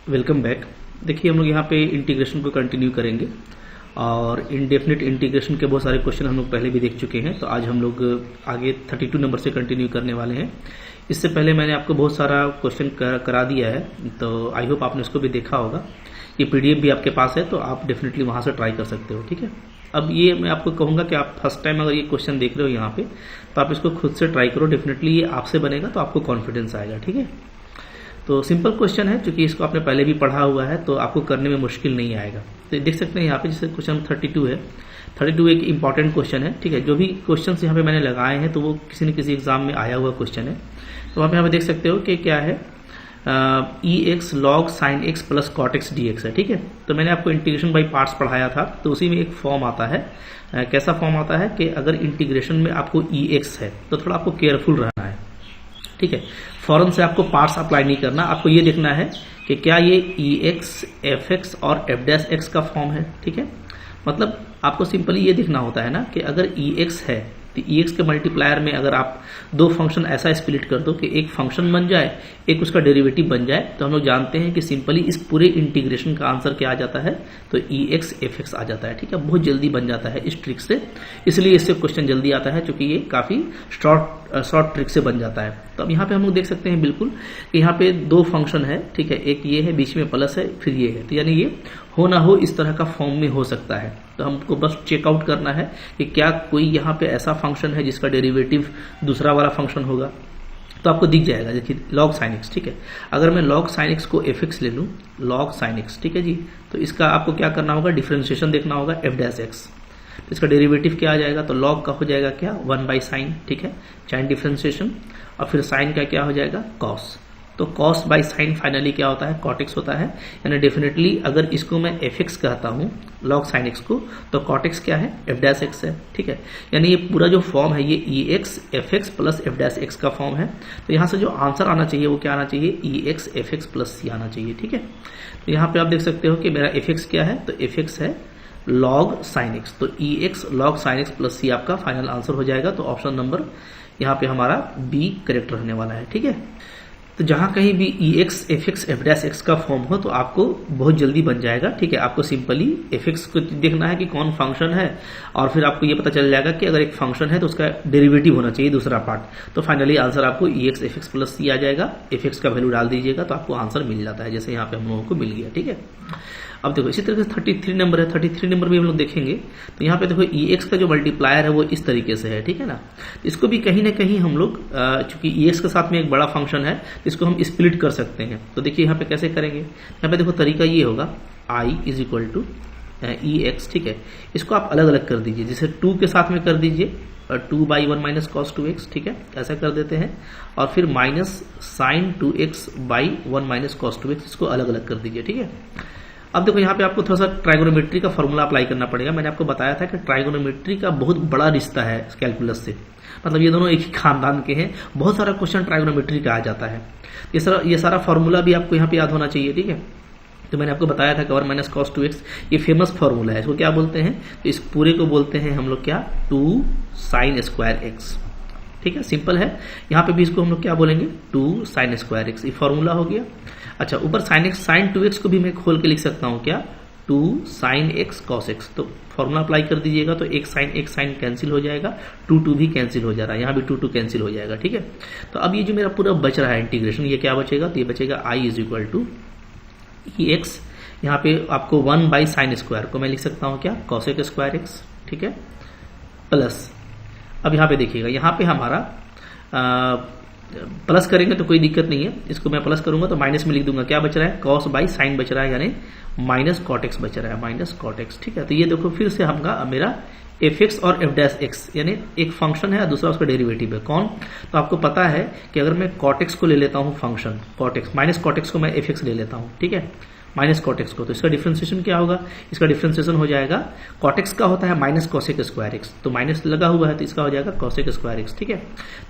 Welcome back. देखिए हम लोग यहाँ पे इंटीग्रेशन को कंटिन्यू करेंगे और इनडेफिनेट इंटीग्रेशन के बहुत सारे क्वेश्चन हम लोग पहले भी देख चुके हैं। तो आज हम लोग आगे 32 नंबर से कंटिन्यू करने वाले हैं। इससे पहले मैंने आपको बहुत सारा क्वेश्चन करा दिया है, तो आई होप आपने उसको भी देखा होगा। ये पीडीएफ भी आपके पास है, तो आप डेफिनेटली वहाँ से ट्राई कर सकते हो। ठीक है, अब ये मैं आपको कहूँगा कि आप फर्स्ट टाइम अगर ये क्वेश्चन देख रहे हो यहाँ पे, तो आप इसको खुद से ट्राई करो। डेफिनेटली ये आपसे बनेगा तो आपको कॉन्फिडेंस आएगा। ठीक है, तो सिंपल क्वेश्चन है, क्योंकि इसको आपने पहले भी पढ़ा हुआ है तो आपको करने में मुश्किल नहीं आएगा। तो देख सकते हैं यहाँ पे जैसे क्वेश्चन 32 है। 32 एक इंपॉर्टेंट क्वेश्चन है। ठीक है, जो भी क्वेश्चन यहाँ पे मैंने लगाए हैं तो वो किसी न किसी एग्जाम में आया हुआ क्वेश्चन है। तो आप यहाँ पे देख सकते हो कि क्या है, EX log sin x plus cot x dx है। ठीक है, तो मैंने आपको इंटीग्रेशन बाई पार्ट्स पढ़ाया था, तो उसी में एक फॉर्म आता है। कैसा फॉर्म आता है कि अगर इंटीग्रेशन में आपको EX है तो थोड़ा आपको केयरफुल रहना है। ठीक है, फौरन से आपको पार्ट्स अप्लाई नहीं करना, आपको ये देखना है कि क्या ये EX, FX और F' का फॉर्म है। ठीक है, मतलब आपको सिंपली ये देखना होता है ना कि अगर EX है तो EX के मल्टीप्लायर में अगर आप दो फंक्शन ऐसा स्प्लिट कर दो कि एक फंक्शन बन जाए, एक उसका डेरिवेटिव बन जाए, तो हम लोग जानते हैं कि सिंपली इस पूरे इंटीग्रेशन का आंसर क्या आ जाता है, तो EX FX आ जाता है। ठीक है, बहुत जल्दी बन जाता है इस ट्रिक से, इसलिए इससे क्वेश्चन जल्दी आता है, क्योंकि ये काफी शॉर्ट ट्रिक से बन जाता है। तो अब यहाँ पे हम लोग देख सकते हैं बिल्कुल कि यहाँ पे दो फंक्शन है। ठीक है, एक ये है, बीच में प्लस है, फिर ये है, तो यानी ये हो ना हो इस तरह का फॉर्म में हो सकता है। तो हमको बस चेकआउट करना है कि क्या कोई यहाँ पे ऐसा फंक्शन है जिसका डेरिवेटिव दूसरा वाला फंक्शन होगा। तो आपको दिख जाएगा, देखिए log sin x। ठीक है, अगर मैं log sin x को fx ले लूँ, log sin x, ठीक है जी, तो इसका आपको क्या करना होगा, डिफरेंशिएशन देखना होगा f'। तो इसका डेरिवेटिव क्या आ जाएगा, तो log का हो जाएगा क्या, 1/sin। ठीक है, साइन डिफरेंशिएशन, और फिर साइन का क्या हो जाएगा, cos। तो cos बाई साइन फाइनली क्या होता है, cot x होता है। यानी डेफिनेटली अगर इसको मैं fx कहता हूँ log sin x को, तो cot x क्या है, f' है। ठीक है, यानी ये पूरा जो फॉर्म है ये EX fx प्लस f' का फॉर्म है। तो यहाँ से जो आंसर आना चाहिए वो क्या आना चाहिए, EX fx प्लस c आना चाहिए। ठीक है, तो यहाँ पे आप देख सकते हो कि मेरा fx क्या है, तो fx है log sin x, तो EX log sin x plus c आपका फाइनल आंसर हो जाएगा। तो ऑप्शन नंबर यहाँ पे हमारा बी करेक्ट रहने वाला है। ठीक है, तो जहां कहीं भी EX fx f' का फॉर्म हो तो आपको बहुत जल्दी बन जाएगा। ठीक है, आपको सिंपली fx को देखना है कि कौन फंक्शन है, और फिर आपको ये पता चल जाएगा कि अगर एक फंक्शन है तो उसका डेरिवेटिव होना चाहिए दूसरा पार्ट। तो फाइनली आंसर आपको EX fx प्लस c आ जाएगा। fx का वैल्यू डाल दीजिएगा तो आपको आंसर मिल जाता है, जैसे यहाँ पे हम लोगों को मिल गया। ठीक है, अब देखो इसी तरह से 33 नंबर है। 33 नंबर भी हम लोग देखेंगे, तो यहाँ पे देखो EX का जो मल्टीप्लायर है वो इस तरीके से है। ठीक है ना, इसको भी कहीं ना कहीं हम लोग चूंकि EX के साथ में एक बड़ा फंक्शन है, इसको हम स्प्लिट कर सकते हैं। तो देखिए यहाँ पे कैसे करेंगे, यहाँ पे देखो तरीका ये होगा, I is equal to EX। ठीक है, इसको आप अलग अलग कर दीजिए, जैसे 2 के साथ में कर दीजिए, 2/1 माइनस cos 2x। ठीक है, ऐसा कर देते हैं, और फिर minus sign 2x/1 minus cos 2x, इसको अलग अलग कर दीजिए। ठीक है, अब देखो यहाँ पे आपको थोड़ा सा ट्राइगोनोमेट्री का फॉर्मूला अप्लाई करना पड़ेगा। मैंने आपको बताया था कि ट्राइगोनोमेट्री का बहुत बड़ा रिश्ता है कैलकुलस से, मतलब ये दोनों एक ही खानदान के हैं। बहुत सारा क्वेश्चन ट्राइगोनोमेट्री का आ जाता है। ये सारा फॉर्मूला भी आपको यहाँ पे याद होना चाहिए। ठीक है, तो मैंने आपको बताया था कि 1 माइनस cos 2x ये फेमस फॉर्मूला है। इसको क्या बोलते हैं, तो इस पूरे को बोलते हैं हम लोग क्या, 2 sin स्क्वायर x। ठीक है, सिंपल है। यहाँ पे भी इसको हम लोग क्या बोलेंगे, 2 sin स्क्वायर x, ये फॉर्मूला हो गया। अच्छा, ऊपर sin 2x को भी मैं खोल के लिख सकता हूँ क्या, 2 sin x cos x। तो फॉर्मूला अप्लाई कर दीजिएगा तो एक साइन कैंसिल हो जाएगा, 2 भी कैंसिल हो जा रहा है, यहाँ भी 2 कैंसिल हो जाएगा। ठीक है, तो अब ये जो मेरा पूरा बच रहा है इंटीग्रेशन, ये क्या बचेगा, तो ये बचेगा I is equal to EX। यहाँ पे आपको 1/sin स्क्वायर को मैं लिख सकता हूँ क्या, cosec स्क्वायर x। ठीक है, प्लस, अब यहाँ पे देखिएगा, यहाँ पे हमारा प्लस करेंगे तो कोई दिक्कत नहीं है, इसको मैं प्लस करूंगा तो माइनस में लिख दूंगा, क्या बच रहा है, cos बाई साइन बच रहा है, यानी माइनस cot x बच रहा है, माइनस cot x। ठीक है, तो ये देखो फिर से हमका मेरा fx और f', यानी एक फंक्शन है और दूसरा उसका डेरिवेटिव है, कौन, तो आपको पता है कि अगर मैं cot x को ले लेता हूँ function cot x, minus cot x को मैं fx ले लेता हूँ। ठीक है, माइनस cot x को, तो इसका डिफरेंशिएशन क्या होगा, इसका डिफरेंशिएशन हो जाएगा, cot x का होता है माइनस cosec स्क्वायर x, तो माइनस लगा हुआ है तो इसका हो जाएगा cosec स्क्वायर x। ठीक है,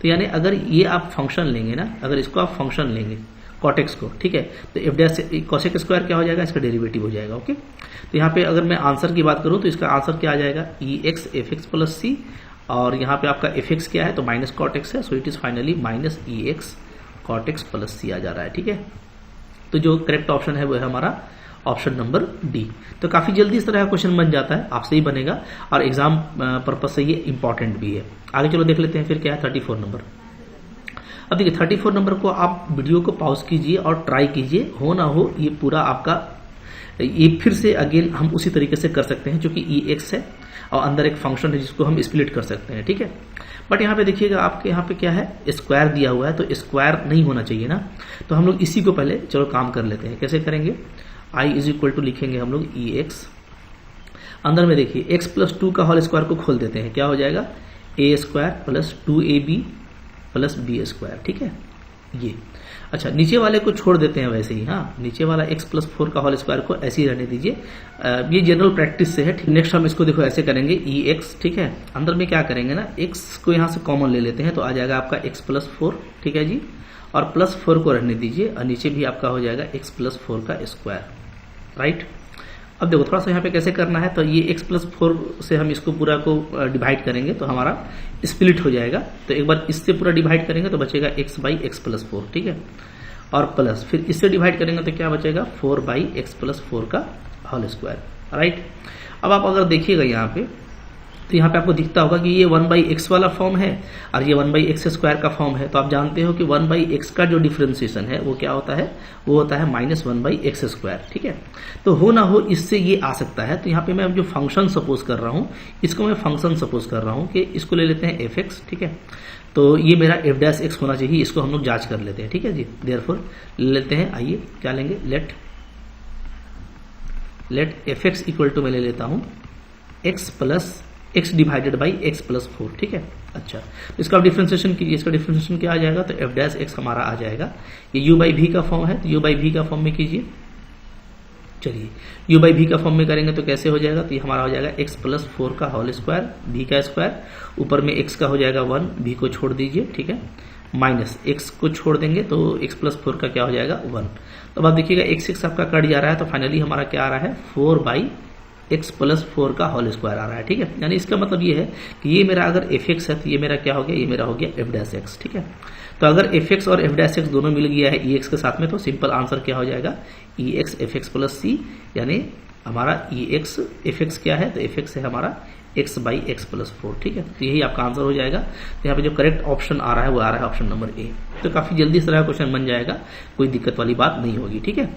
तो यानी अगर ये आप फंक्शन लेंगे ना, अगर इसको आप फंक्शन लेंगे cot x को, ठीक है, तो f' cosec स्क्वायर क्या हो जाएगा, इसका डेरिवेटिव हो जाएगा। ओके, तो यहाँ पे अगर मैं आंसर की बात करूँ तो इसका आंसर क्या आ जाएगा, EX fx प्लस c, और यहाँ पे आपका fx क्या है, तो माइनस cot x है, so it is finally minus EX cot x plus c आ जा रहा है। ठीक है, तो जो करेक्ट ऑप्शन है वो है हमारा ऑप्शन नंबर डी। तो काफी जल्दी इस तरह का क्वेश्चन बन जाता है, आपसे ही बनेगा और एग्जाम पर्पज से ये इंपॉर्टेंट भी है। आगे चलो देख लेते हैं फिर क्या है 34 नंबर। अब देखिए 34 नंबर को आप वीडियो को पॉज कीजिए और ट्राई कीजिए, हो ना हो ये पूरा आपका ये फिर से अगेन हम उसी तरीके से कर सकते हैं, क्योंकि ई एक्स है और अंदर एक फंक्शन है जिसको हम स्प्लिट कर सकते हैं, ठीक है। बट यहाँ पे देखिएगा आपके यहाँ पे क्या है, स्क्वायर दिया हुआ है, तो स्क्वायर नहीं होना चाहिए ना, तो हम लोग इसी को पहले चलो काम कर लेते हैं। कैसे करेंगे, आई इज इक्वल टू लिखेंगे हम लोग ई एक्स, अंदर में देखिए एक्स प्लस 2 का होल स्क्वायर को खोल देते हैं, क्या हो जाएगा A square plus 2ab plus B square, ठीक है ये। अच्छा नीचे वाले को छोड़ देते हैं वैसे ही, हाँ नीचे वाला x प्लस 4 का होल स्क्वायर को ऐसे ही रहने दीजिए, ये जनरल प्रैक्टिस से है। नेक्स्ट हम इसको देखो ऐसे करेंगे ई एक्स, ठीक है। अंदर में क्या करेंगे ना, x को यहाँ से कॉमन ले लेते हैं तो आ जाएगा आपका x प्लस 4, ठीक है जी, और प्लस 4 को रहने दीजिए और नीचे भी आपका हो जाएगा x प्लस 4 का स्क्वायर, राइट। अब देखो थोड़ा सा यहाँ पे कैसे करना है, तो ये x प्लस 4 से हम इसको पूरा को डिवाइड करेंगे तो हमारा स्प्लिट हो जाएगा, तो एक बार इससे पूरा डिवाइड करेंगे तो बचेगा x बाई एक्स प्लस 4, ठीक है, और प्लस फिर इससे डिवाइड करेंगे तो क्या बचेगा 4 बाई एक्स प्लस 4 का होल स्क्वायर, राइट। अब आप अगर देखिएगा यहाँ पे तो यहाँ पे आपको दिखता होगा कि ये 1 बाई एक्स वाला फॉर्म है और ये 1 बाई एक्स स्क्वायर का फॉर्म है, तो आप जानते हो कि 1 बाई एक्स का जो डिफरेंशिएशन है वो क्या होता है, वो होता है माइनस 1 बाई एक्स स्क्वायर, ठीक है। तो हो ना हो इससे ये आ सकता है, तो यहाँ पे मैं जो फंक्शन सपोज कर रहा हूँ इसको मैं फंक्शन सपोज कर रहा हूँ कि इसको ले लेते हैं एफ एक्स, ठीक है। तो ये मेरा एफ डैश एक्स होना चाहिए, इसको हम लोग जांच कर लेते हैं, ठीक है जी। देयरफॉर ले लेते हैं, आइए क्या लेंगे, let F X equal to मैं ले लेता हूँ X plus x divided by x plus 4, ठीक है। अच्छा तो इसका डिफरेंशिएशन कीजिए, इसका डिफरेंशिएशन क्या आ जाएगा, तो एफ डैश एक्स हमारा आ जाएगा, ये u बाई वी का फॉर्म है तो u बाई वी का फॉर्म में कीजिए। चलिए u बाई वी का फॉर्म में करेंगे तो कैसे हो जाएगा, तो ये हमारा हो जाएगा x प्लस 4 का होल स्क्वायर, v का स्क्वायर, ऊपर में x का हो जाएगा 1, v को छोड़ दीजिए, ठीक है, माइनस x को छोड़ देंगे तो x प्लस 4 का क्या हो जाएगा 1। तो अब आप देखिएगा x आपका कट जा रहा है, तो फाइनली हमारा क्या आ रहा है 4 बाई x प्लस 4 का होल स्क्वायर आ रहा है, ठीक है। यानी इसका मतलब ये है कि ये मेरा अगर एफ एक्स है तो ये मेरा क्या हो गया, ये मेरा हो गया एफ डैश एक्स, ठीक है। तो अगर एफ एक्स और एफ डैश एक्स दोनों मिल गया है ई एक्स के साथ में, तो सिंपल आंसर क्या हो जाएगा, ई एक्स एफ एक्स प्लस सी, यानी हमारा ई एक्स एफ एक्स क्या है, तो एफ एक्स है हमारा x बाई एक्स प्लस 4, ठीक है। तो यही आपका आंसर हो जाएगा। तो यहाँ पे जो करेक्ट ऑप्शन आ रहा है वो आ रहा है ऑप्शन नंबर ए। तो काफी जल्दी इस तरह का क्वेश्चन बन जाएगा, कोई दिक्कत वाली बात नहीं होगी, ठीक है।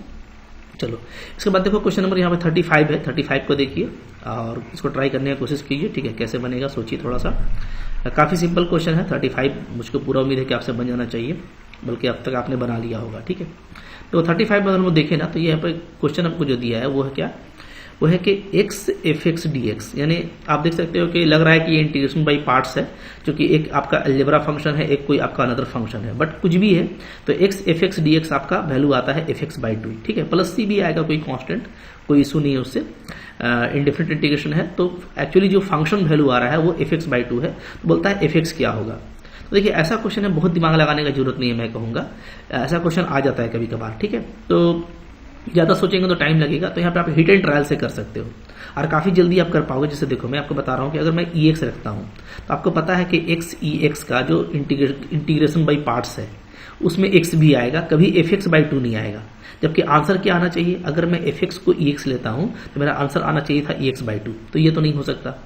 चलो इसके बाद देखो क्वेश्चन नंबर यहाँ पे 35 है, 35 को देखिए और इसको ट्राई करने की कोशिश कीजिए, ठीक है। कैसे बनेगा सोचिए थोड़ा सा, काफी सिंपल क्वेश्चन है 35, मुझको पूरा उम्मीद है कि आपसे बन जाना चाहिए, बल्कि अब तक आपने बना लिया होगा, ठीक है। तो 35 में अगर हम देखें ना तो यहाँ पे क्वेश्चन आपको जो दिया है वो है क्या, वो है कि x F x D x, यानी आप देख सकते हो कि लग रहा है कि ये इंटीग्रेशन बाई पार्ट्स है, क्योंकि एक आपका अलजेब्रा फंक्शन है, एक कोई आपका अनदर फंक्शन है, बट कुछ भी है तो x F x D x आपका वैल्यू आता है एफ एक्स बाई 2, ठीक है। प्लस सी भी आएगा, कोई कांस्टेंट, कोई इशू नहीं है उससे, इंडिफरेंट इंटीग्रेशन है। तो एक्चुअली जो फंक्शन वैल्यू आ रहा है वो एफ एक्स बाई 2 है, तो बोलता है एफ एक्स क्या होगा। तो देखिए ऐसा क्वेश्चन है, बहुत दिमाग लगाने की जरूरत नहीं है, मैं कहूँगा ऐसा क्वेश्चन आ जाता है कभी कभार, ठीक है। तो ज्यादा सोचेंगे तो टाइम लगेगा, तो यहाँ पे आप हिट एंड ट्रायल से कर सकते हो और काफी जल्दी आप कर पाओगे। जैसे देखो मैं आपको बता रहा हूँ कि अगर मैं ई एक्स रखता हूँ तो आपको पता है कि एक्स ई एक्स का जो इंटीग्रेशन बाई पार्ट्स है उसमें एक्स भी आएगा, कभी एफ एक्स बाई 2 नहीं आएगा। जबकि आंसर क्या आना चाहिए, अगर मैं एफ एक्स को ई एक्स लेता हूँ तो मेरा आंसर आना चाहिए था ई एक्स बाई 2, तो ये तो नहीं हो सकता,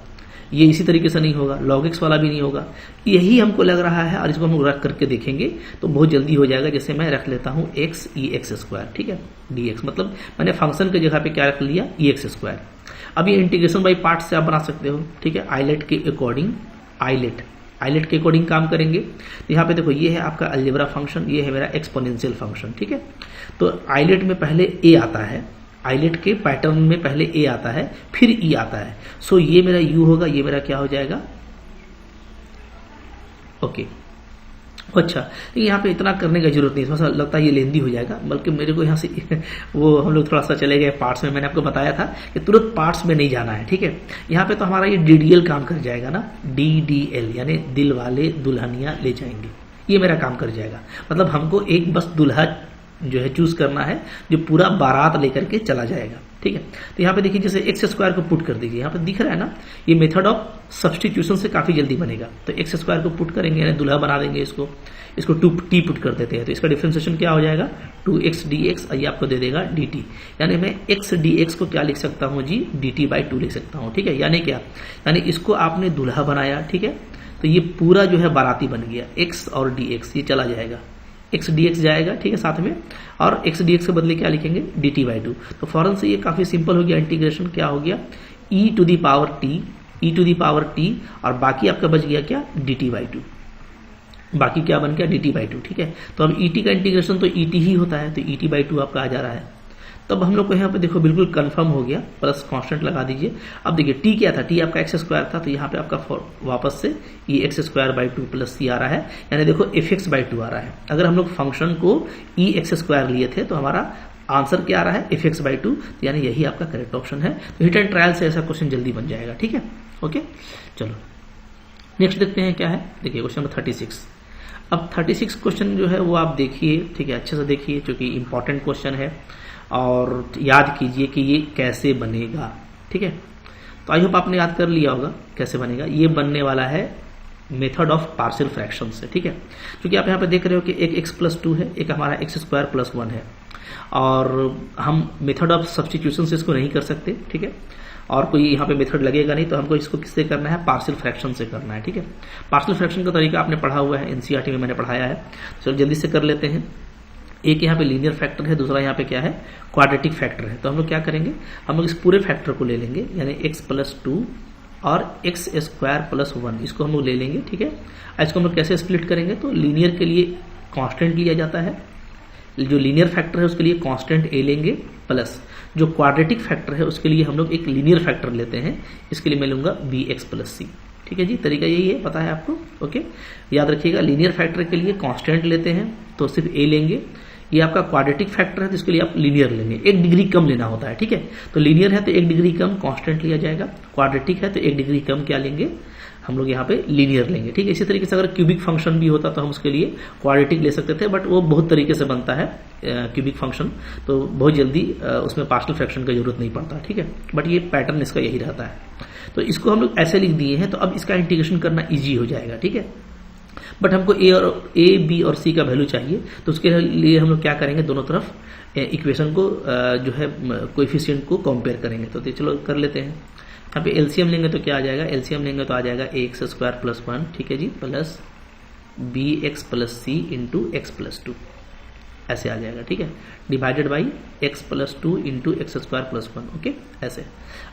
ये इसी तरीके से नहीं होगा, log x वाला भी नहीं होगा, यही हमको लग रहा है और इसको हम रख करके देखेंगे तो बहुत जल्दी हो जाएगा। जैसे मैं रख लेता हूँ x ई एक्स स्क्वायर, ठीक है, dx, मतलब मैंने फंक्शन की जगह पे क्या रख लिया ई एक्स स्क्वायर। अब ये इंटीग्रेशन बाई पार्ट से आप बना सकते हो, ठीक है, आइलेट के अकॉर्डिंग, आइलेट के अकॉर्डिंग काम करेंगे। तो यहाँ पे देखो ये है आपका अलजेब्रा फंक्शन, ये है मेरा एक्सपोनेंशियल फंक्शन, ठीक है। तो आइलेट में पहले ए आता है, आइलेट के पैटर्न में पहले ए आता है फिर ई आता है, सो ये मेरा यू होगा, ये मेरा क्या हो जाएगा, ओके। अच्छा यहाँ पे इतना करने की जरूरत नहीं, थोड़ा सा लगता है ये लेंदी हो जाएगा, बल्कि मेरे को यहाँ से वो हम लोग थोड़ा सा चले गए पार्ट्स में। मैंने आपको बताया था कि तुरंत पार्ट्स में नहीं जाना है, ठीक है। यहाँ पे तो हमारा ये डीडीएल काम कर जाएगा ना, DDL यानी दिल वाले दुल्हनिया ले जाएंगे, ये मेरा काम कर जाएगा। मतलब हमको एक बस दुल्हा जो है चूज करना है जो पूरा बारात लेकर के चला जाएगा। ठीक है, तो यहाँ पे देखिए जैसे एक्स स्क्वायर को पुट कर दीजिए, यहाँ पे दिख रहा है ना, ये मेथड ऑफ सब्स्टिट्यूशन से काफी जल्दी बनेगा। तो एक्स स्क्वायर को पुट करेंगे यानी दूल्हा बना देंगे इसको 2t पुट कर देते हैं, तो इसका डिफरेंशिएशन क्या हो जाएगा 2x dx, ये आपको दे देगा dt, यानी मैं x dx को क्या लिख सकता हूँ जी dt/2 लिख सकता हूँ। ठीक है, यानी क्या, यानी इसको आपने दूल्हा बनाया, ठीक है, तो ये पूरा जो है बाराती बन गया, x और dx ये चला जाएगा, x dx जाएगा, ठीक है, साथ में, और x dx के बदले क्या लिखेंगे dt/2। तो फौरन से ये काफी सिंपल हो गया, इंटीग्रेशन क्या हो गया e to the power t, और बाकी आपका बच गया क्या dt/2, बाकी क्या बन गया dt/2। ठीक है, तो अब et का इंटीग्रेशन तो et ही होता है, तो et/2 आपका आ जा रहा है। तब हम लोग को यहाँ पे देखो बिल्कुल कंफर्म हो गया, प्लस कांस्टेंट लगा दीजिए। अब देखिए t क्या था, t आपका x स्क्वायर था, तो यहाँ पे आपका वापस से ये x² 2 + c आ रहा है, यानी देखो fx/2 आ रहा है। अगर हम लोग फंक्शन को ex² लिए थे तो हमारा आंसर क्या आ रहा है fx/2, यानी यही आपका करेक्ट ऑप्शन है। तो हिट एंड ट्रायल से ऐसा क्वेश्चन जल्दी बन जाएगा। ठीक है, ओके, चलो नेक्स्ट देखते हैं क्या है। देखिए क्वेश्चन नंबर 36। अब 36 क्वेश्चन जो है वो आप देखिए, ठीक है, अच्छे से देखिए, क्योंकि इंपॉर्टेंट क्वेश्चन है, और याद कीजिए कि ये कैसे बनेगा। ठीक है, तो आई होप आपने याद कर लिया होगा कैसे बनेगा। ये बनने वाला है मेथड ऑफ पार्शियल फ्रैक्शन से। ठीक है, क्योंकि आप यहाँ पे देख रहे हो कि एक x+2 है, एक हमारा x² + 1 है, और हम मेथड ऑफ सब्स्टिट्यूशन से इसको नहीं कर सकते। ठीक है, और कोई यहाँ पे मेथड लगेगा नहीं, तो हमको इसको किससे करना है पार्शियल फ्रैक्शन से करना है। ठीक है, पार्शियल फ्रैक्शन का तरीका आपने पढ़ा हुआ है, एनसीईआरटी में मैंने पढ़ाया है। चलो जल्दी से कर लेते हैं। एक यहाँ पे लीनियर फैक्टर है, दूसरा यहाँ पे क्या है क्वाड्रेटिक फैक्टर है। तो हम लोग क्या करेंगे, हम लोग इस पूरे फैक्टर को ले लेंगे, यानी x+2 और x² + 1 इसको हम लोग ले लेंगे। ठीक है, इसको हम लोग कैसे स्प्लिट करेंगे, तो लीनियर के लिए कांस्टेंट लिया जाता है, जो लीनियर फैक्टर है उसके लिए कांस्टेंट a लेंगे, प्लस जो क्वाड्रेटिक फैक्टर है उसके लिए हम लोग एक लीनियर फैक्टर लेते हैं, इसके लिए मैं लूंगा bx + c। ठीक है जी, तरीका यही है, पता है आपको। ओके, याद रखिएगा, लीनियर फैक्टर के लिए कांस्टेंट लेते हैं तो सिर्फ a लेंगे, ये आपका क्वाड्रेटिक फैक्टर है तो इसके लिए आप लीनियर लेंगे, 1 डिग्री कम लेना होता है। ठीक है, तो लीनियर है तो 1 डिग्री कम कांस्टेंट लिया जाएगा, क्वाड्रेटिक है तो 1 डिग्री कम क्या लेंगे हम लोग यहाँ पे लीनियर लेंगे। ठीक है, इसी तरीके से अगर क्यूबिक फंक्शन भी होता तो हम उसके लिए क्वाड्रेटिक ले सकते थे, बट वो बहुत तरीके से बनता है क्यूबिक फंक्शन, तो बहुत जल्दी उसमें पार्शियल फ्रैक्शन की जरूरत नहीं पड़ता। ठीक है, बट ये पैटर्न इसका यही रहता है। तो इसको हम लोग ऐसे लिख दिए हैं, तो अब इसका इंटीग्रेशन करना ईजी हो जाएगा। ठीक है, बट हमको ए बी और सी का वैल्यू चाहिए, तो उसके लिए हम लोग क्या करेंगे, दोनों तरफ इक्वेशन को जो है कोएफिशिएंट को कंपेयर करेंगे। तो चलो कर लेते हैं। यहाँ पे एलसीएम लेंगे तो क्या आ जाएगा, एलसीएम लेंगे तो आ जाएगा ax² + 1, ठीक है जी, plus bx + c into x+2 ऐसे आ जाएगा। ठीक है, divided by x+2 into x² + 1। Okay, ऐसे।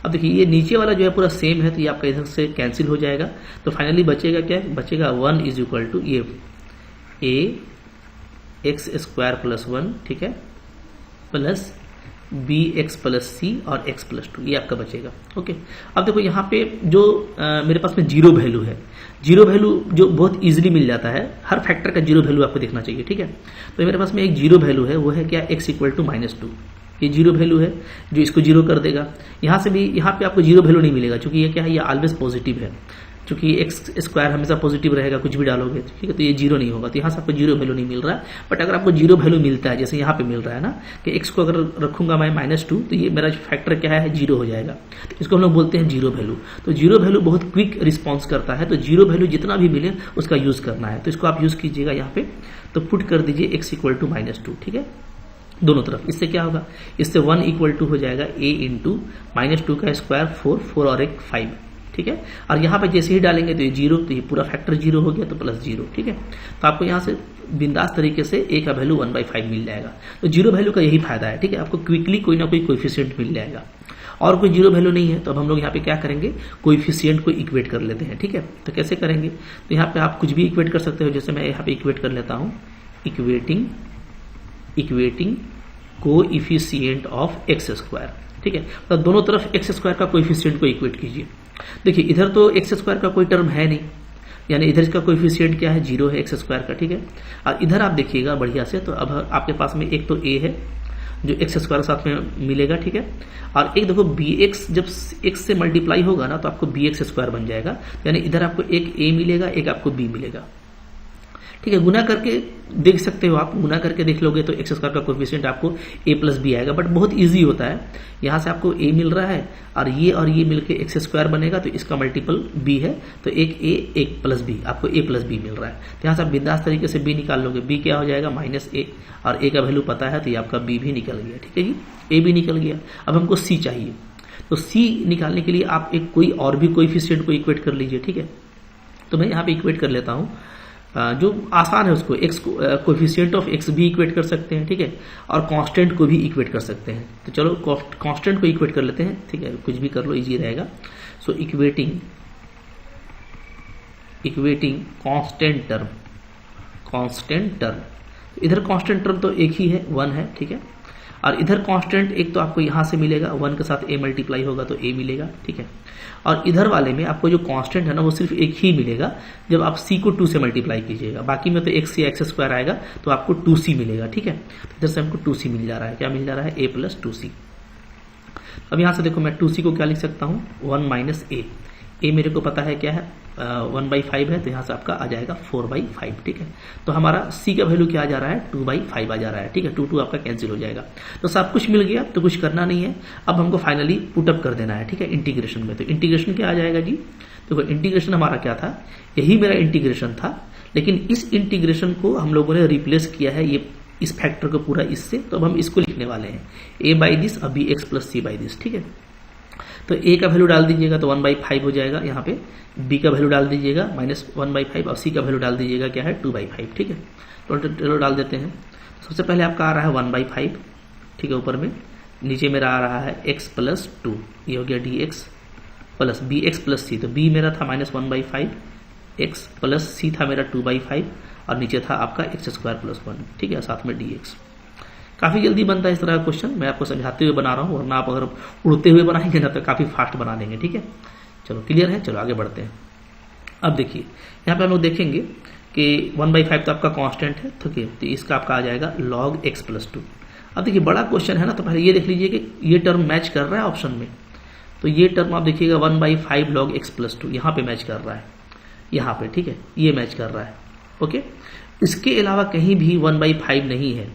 अब देखिए ये नीचे वाला जो है पूरा सेम है, तो ये आपका इधर से कैंसिल हो जाएगा, तो फाइनली बचेगा क्या, बचेगा 1 = ये ax² + 1, ठीक है, प्लस bx + c और x+2, ये आपका बचेगा। ओके, अब देखो यहाँ पे जो मेरे पास में जीरो वैल्यू है, जीरो वैल्यू जो बहुत इजीली मिल जाता है, हर फैक्टर का जीरो वैल्यू आपको देखना चाहिए। ठीक है, तो मेरे पास में एक जीरो वैल्यू है, वो है क्या x = -2, ये जीरो वैल्यू है जो इसको जीरो कर देगा। यहाँ से भी यहाँ पे आपको जीरो वैल्यू नहीं मिलेगा, क्योंकि ये क्या है, ये ऑलवेज पॉजिटिव है, क्योंकि x² हमेशा पॉजिटिव रहेगा, कुछ भी डालोगे। ठीक है, तो ये जीरो नहीं होगा, तो यहाँ से आपको जीरो वैल्यू नहीं मिल रहा है। बट अगर आपको जीरो वैल्यू मिलता है, जैसे यहाँ पे मिल रहा है ना कि x को अगर रखूंगा मैं -2, तो ये मेरा फैक्टर क्या है, जीरो हो जाएगा। तो इसको हम लोग बोलते हैं जीरो वैल्यू। तो जीरो वैल्यू बहुत क्विक रिस्पॉन्स करता है, तो जीरो वैल्यू जितना भी मिले उसका यूज करना है। तो इसको आप यूज कीजिएगा यहाँ पे, तो पुट कर दीजिए x = -2, ठीक है, दोनों तरफ। इससे क्या होगा, इससे 1 = हो जाएगा a इंटू -2 का स्क्वायर 4 और 1 5, ठीक है, और यहाँ पे जैसे ही डालेंगे तो ये जीरो, तो ये पूरा फैक्टर जीरो हो गया, तो +0। ठीक है, तो आपको यहाँ से बिंदास तरीके से a का वैल्यू 1/5 मिल जाएगा। तो जीरो वैल्यू का यही फायदा है। ठीक है, आपको क्विकली कोई ना कोई कोएफिशिएंट मिल जाएगा, और कोई जीरो वैल्यू नहीं है तो अब हम लोग यहाँ पे क्या करेंगे, कोएफिशिएंट को इक्वेट कर लेते हैं। ठीक है, तो कैसे करेंगे, तो यहाँ पे आप कुछ भी इक्वेट कर सकते हो, जैसे मैं यहाँ पे इक्वेट कर लेता हूँ, इक्वेटिंग कोएफिशिएंट ऑफ x²। ठीक है, तो दोनों तरफ x² का कोएफिशिएंट को इक्वेट कीजिए। देखिए इधर तो x² का कोई टर्म है नहीं, यानी इधर का कोएफिशिएंट क्या है, 0 है x² का। ठीक है, और इधर आप देखिएगा बढ़िया से, तो अब आपके पास में एक तो a है जो x² के साथ में मिलेगा। ठीक है, और एक देखो bx जब x से मल्टीप्लाई होगा ना तो आपको bx² बन जाएगा, यानी इधर आपको एक a मिलेगा, एक आपको b मिलेगा। ठीक है। गुना करके देख सकते हो, आप गुना करके देख लोगे तो एक्स स्क्वायर का कोफिशिएंट आपको ए प्लस बी आएगा, बट बहुत इजी होता है। यहाँ से आपको ए मिल रहा है और ये मिलके एक्स स्क्वायर बनेगा, तो इसका मल्टीपल बी है, तो एक ए एक प्लस बी, आपको ए प्लस बी मिल रहा है। तो यहाँ से आप बिंदास तरीके से बी निकाल लोगे, बी क्या हो जाएगा माइनस ए, और ए का वैल्यू पता है तो ये आपका बी भी निकल गया, ठीक है जी, ए भी निकल गया। अब हमको सी चाहिए, तो सी निकालने के लिए आप एक कोई और भी कोएफिशिएंट को इक्वेट कर लीजिए, ठीक है। तो मैं यहाँ पे इक्वेट कर लेता हूँ, जो आसान है उसको, एक्स कोएफिशिएंट ऑफ एक्स भी इक्वेट कर सकते हैं, ठीक है, और कांस्टेंट को भी इक्वेट कर सकते हैं। तो चलो कांस्टेंट को इक्वेट कर लेते हैं, ठीक है, कुछ भी कर लो, इजी रहेगा। सो इक्वेटिंग कांस्टेंट टर्म, इधर कांस्टेंट टर्म तो एक ही है, 1 है, ठीक है, और इधर कांस्टेंट एक तो आपको यहां से मिलेगा, 1 के साथ a मल्टीप्लाई होगा तो a मिलेगा, ठीक है। और इधर वाले में आपको जो कांस्टेंट है ना वो सिर्फ एक ही मिलेगा जब आप c को 2 से मल्टीप्लाई कीजिएगा, बाकी में तो x या x स्क्वायर आएगा तो आपको 2c मिलेगा, ठीक है। तो इधर से हमको 2c मिल जा रहा है, क्या मिल जा रहा है, a प्लस 2c। अब यहां से देखो मैं 2c को क्या लिख सकता हूं, 1 माइनस a, मेरे को पता है क्या है, 1/5 है, तो यहाँ से आपका आ जाएगा 4/5, ठीक है। तो हमारा c का वैल्यू क्या आ जा रहा है, 2/5 आ जा रहा है, ठीक है, 2 आपका कैंसिल हो जाएगा। तो सब कुछ मिल गया, तो कुछ करना नहीं है, अब हमको फाइनली पुटअप कर देना है, ठीक है, इंटीग्रेशन में। तो इंटीग्रेशन क्या आ जाएगा जी, तो इंटीग्रेशन हमारा क्या था, यही मेरा इंटीग्रेशन था, लेकिन इस इंटीग्रेशन को हम लोगों ने रिप्लेस किया है ये इस फैक्टर को पूरा इससे, तो अब हम इसको लिखने वाले हैं a बाई दिस, अभी x plus C by this, ठीक है। तो a का वैल्यू डाल दीजिएगा तो 1/5 हो जाएगा, यहाँ पे b का वैल्यू डाल दीजिएगा -1/5, और c का वैल्यू डाल दीजिएगा क्या है, 2/5, ठीक है। तो चलो डाल देते हैं। सबसे पहले आपका आ रहा है 1/5, ठीक है, ऊपर में, नीचे मेरा आ रहा है x प्लस 2, ये हो गया dx plus bx plus c, तो b मेरा था -1/5, x प्लस c था मेरा 2/5, और नीचे था आपका x स्क्वायर प्लस 1, ठीक है, साथ में dx। काफी जल्दी बनता है इस तरह का क्वेश्चन, मैं आपको समझाते हुए बना रहा हूँ, वरना आप अगर उड़ते हुए बनाएंगे ना तो काफी फास्ट बना देंगे, ठीक है। चलो क्लियर है, चलो आगे बढ़ते हैं। अब देखिए यहाँ पे हम लोग देखेंगे कि 1/5 तो आपका कांस्टेंट है, ठीक है, तो इसका आपका आ जाएगा log x प्लस 2। अब देखिए बड़ा क्वेश्चन है ना, तो पहले ये देख लीजिए कि ये टर्म मैच कर रहा है ऑप्शन में, तो ये टर्म आप देखिएगा 1/5 log x प्लस 2 यहाँ पे मैच कर रहा है, यहाँ पे, ठीक है, ये मैच कर रहा है, ओके। इसके अलावा कहीं भी 1/5 नहीं है,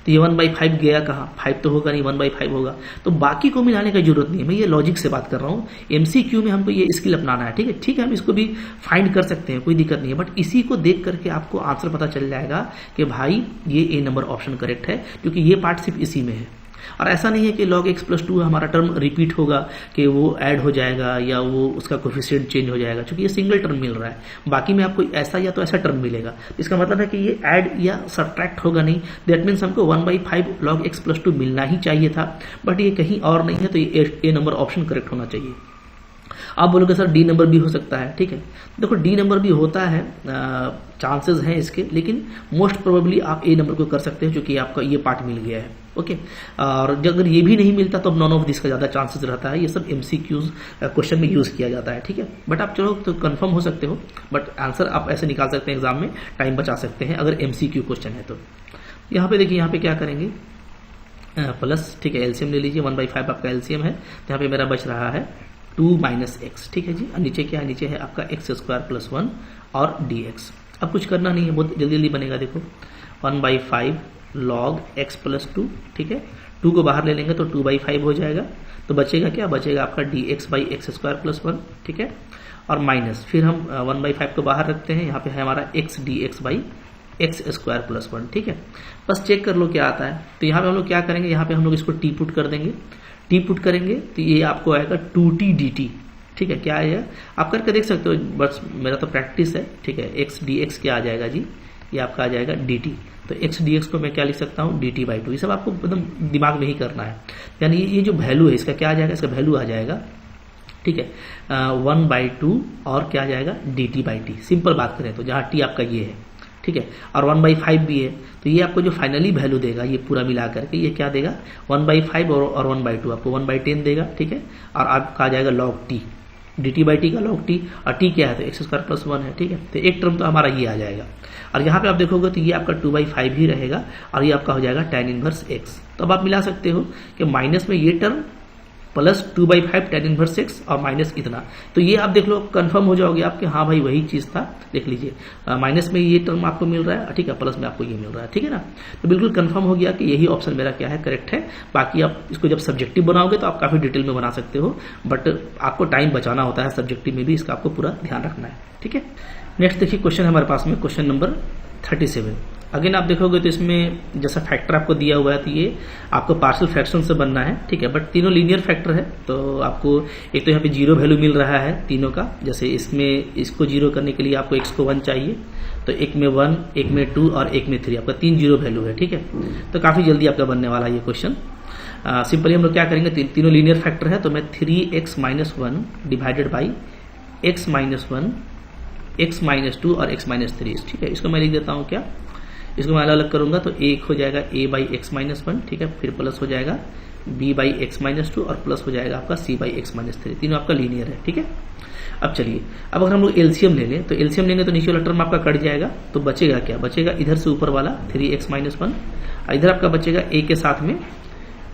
तो ये 1/5 गया कहाँ, 5 तो होगा नहीं, 1/5 होगा, तो बाकी को मिलाने की जरूरत नहीं है। मैं ये लॉजिक से बात कर रहा हूँ, MCQ में हमको ये स्किल अपनाना है, ठीक है, ठीक है, हम इसको भी फाइंड कर सकते हैं, कोई दिक्कत नहीं है, बट इसी को देख करके आपको आंसर पता चल जाएगा कि भाई ये A नंबर ऑप्शन करेक्ट है, क्योंकि ये पार्ट सिर्फ इसी में है। और ऐसा नहीं है कि log x प्लस 2 हमारा टर्म रिपीट होगा, कि वो ऐड हो जाएगा या वो उसका कोफिशिएंट चेंज हो जाएगा, क्योंकि ये सिंगल टर्म मिल रहा है, बाकी में आपको ऐसा या तो ऐसा टर्म मिलेगा। इसका मतलब है कि ये ऐड या सब्ट्रैक्ट होगा नहीं, दैट मीन्स हमको 1/5 log x प्लस 2 मिलना ही चाहिए था, बट ये कहीं और नहीं है, तो ये A नंबर ऑप्शन करेक्ट होना चाहिए। आप बोलोगे सर डी नंबर भी हो सकता है, ठीक है, देखो डी नंबर भी होता है, चांसेस हैं इसके, लेकिन मोस्ट प्रोबेबली आप A नंबर को कर सकते हैं, क्योंकि आपका ये पार्ट मिल गया है, ओके। और अगर ये भी नहीं मिलता तो नॉन ऑफ दिस का ज्यादा चांसेस रहता है, ये सब MCQs क्वेश्चन में यूज किया जाता है, ठीक है। बट आप चलो तो कंफर्म हो सकते हो, बट आंसर आप ऐसे निकाल सकते हैं, एग्जाम में टाइम बचा सकते हैं अगर MCQ क्वेश्चन है तो। यहाँ पे देखिए, यहाँ पे क्या करेंगे, प्लस, ठीक है, एलसीएम ले लीजिए, 1/5 आपका एलसीएम है, तो यहाँ पे मेरा बच रहा है 2 माइनस एक्स, ठीक है जी, और नीचे क्या है, नीचे है आपका x स्क्वायर प्लस 1 और dx। अब कुछ करना नहीं है, बहुत जल्दी जल्दी बनेगा, देखो 1/5 log x प्लस 2, ठीक है, 2 को बाहर ले लेंगे तो 2/5 हो जाएगा, तो बचेगा क्या, बचेगा आपका dx by x square plus 1, ठीक है, और माइनस, फिर हम 1/5 को बाहर रखते हैं, यहाँ पे है हमारा x dx by x square plus 1, ठीक है। बस चेक कर लो क्या आता है। तो यहाँ पे हम लोग क्या करेंगे, यहाँ पे हम लोग इसको टी पुट कर देंगे, टी पुट करेंगे तो ये आपको आएगा 2t dt, ठीक है, क्या आएगा आप करके देख सकते हो, बस मेरा तो प्रैक्टिस है, ठीक है। x dx क्या आ जाएगा जी, ये आपका आ जाएगा dt, तो x dx को मैं क्या लिख सकता हूँ, dt/2, ये सब आपको एकदम दिमाग में ही करना है, यानी ये जो वैल्यू है इसका क्या आ जाएगा, इसका वैल्यू आ जाएगा, ठीक है, 1/2 और क्या आ जाएगा dt/t, सिंपल बात करें तो, जहाँ t आपका ये है, ठीक है, और 1/5 भी है, तो ये आपको जो फाइनली वैल्यू देगा ये पूरा मिला करके ये क्या देगा, 1/5 और 1/2 आपको 1/10 देगा, ठीक है, और आपका आ जाएगा log t, dt/t का log t, और t क्या है तो एक्स स्क्वायर प्लस 1 है, ठीक है। तो एक टर्म तो हमारा ये आ जाएगा, और यहाँ पे आप देखोगे तो ये आपका 2/5 ही रहेगा, और ये आपका हो जाएगा tan इनवर्स x। तो अब आप मिला सकते हो कि माइनस में ये term plus 2/5 tan inverse x और माइनस इतना। तो ये आप देख लो, कंफर्म हो जाओगे आपके, हाँ भाई वही चीज था। देख लीजिए, माइनस में ये टर्म आपको मिल रहा है, ठीक है, प्लस में आपको ये मिल रहा है, ठीक है ना। तो बिल्कुल कंफर्म हो गया कि यही ऑप्शन मेरा क्या है, करेक्ट है। बाकी आप इसको जब सब्जेक्टिव बनाओगे तो आप काफी डिटेल में बना सकते हो, बट आपको टाइम बचाना होता है सब्जेक्टिव में भी, इसका आपको पूरा ध्यान रखना है, ठीक है। नेक्स्ट देखिए क्वेश्चन हमारे पास में, क्वेश्चन नंबर 37। अगेन आप देखोगे तो इसमें जैसा फैक्टर आपको दिया हुआ है, तो ये आपको पार्शियल फ्रैक्शन से बनना है, ठीक है, बट तीनों लीनियर फैक्टर है। तो आपको एक तो यहाँ पे जीरो वैल्यू मिल रहा है तीनों का, जैसे इसमें इसको जीरो करने के लिए आपको x को 1 चाहिए, तो एक में 1, एक में 2 और एक में 3, आपका 3 जीरो वैल्यू है, ठीक है। तो काफी जल्दी आपका बनने वाला ये क्वेश्चन। सिंपली हम लोग क्या करेंगे, तीनों लीनियर फैक्टर है, तो मैं 3x - 1 divided by x - 1, x - 2 और x - 3, ठीक है। इसको मैं लिख देता हूँ क्या, इसको मैं अलग अलग करूंगा तो एक हो जाएगा a/x - 1, ठीक है, फिर प्लस हो जाएगा b/x - 2 और प्लस हो जाएगा आपका c/x - 3। तीनों आपका लीनियर है, ठीक है। अब चलिए, अब अगर हम लोग एलसीएम ले लें, तो एलसीएम लेंगे तो नीचे वाला टर्म आपका कट जाएगा, तो बचेगा क्या, बचेगा इधर से ऊपर वाला 3x - 1, इधर आपका बचेगा a के साथ में